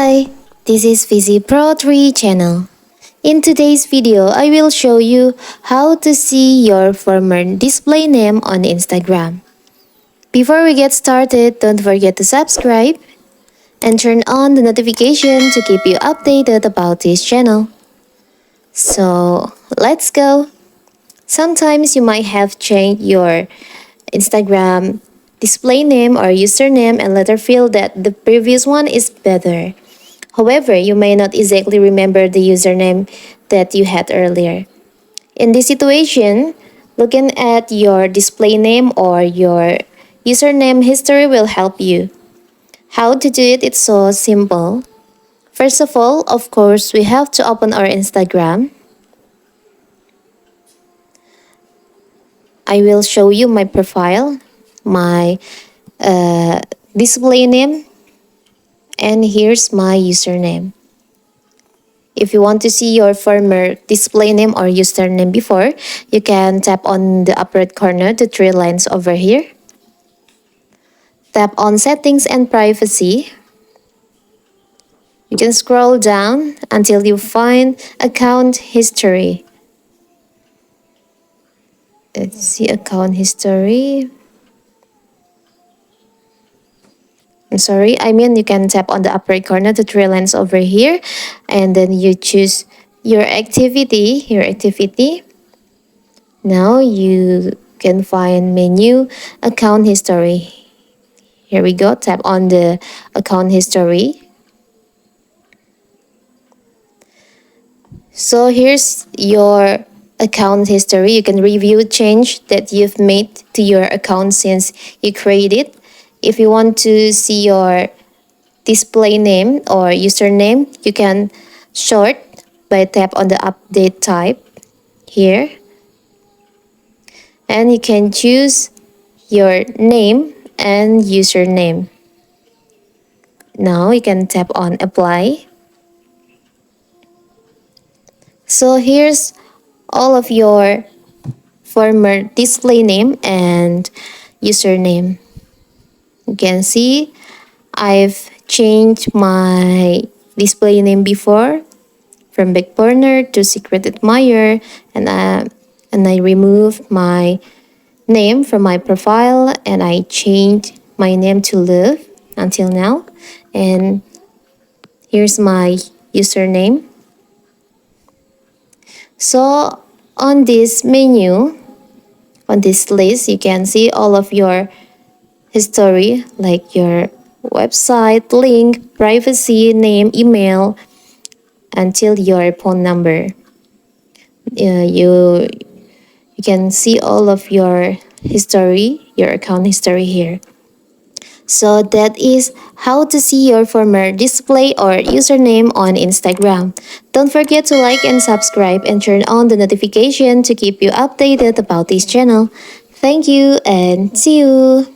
Hi, this is Fizi Pro 3 channel. In today's video, I will show you how to see your former display name on Instagram. Before we get started, don't forget to subscribe and turn on the notification to keep you updated about this channel. So, let's go! Sometimes you might have changed your Instagram display name or username and later feel that the previous one is better. However, you may not exactly remember the username that you had earlier. In this situation, looking at your display name or your username history will help you. How to do it? It's so simple. First of all, of course, we have to open our Instagram. I will show you my profile, my display name, and here's my username. If you want to see your former display name or username before, you can tap on the upper right corner, the three lines over here. Tap on Settings and Privacy. You can scroll down until you find Account History. Let's see Account History. You can tap on the upper right corner, the three lines over here, and then you choose your activity. Now you can find menu Account History. Here we go, tap on the Account History. So here's your account history. You can review change that you've made to your account since you created. If you want to see your display name or username, you can sort by tap on the update type here. And you can choose your name and username. Now you can tap on apply. So here's all of your former display name and username. You can see I've changed my display name before from Big Burner to Secret Admirer, and I removed my name from my profile and I changed my name to Love until now. And here's my username. So on this menu, on this list, you can see all of your history, like your website, link, privacy, name, email, until your phone number. You can see all of your history, your account history here. So that is how to see your former display or username on Instagram. Don't forget to like and subscribe and turn on the notification to keep you updated about this channel. Thank you and see you!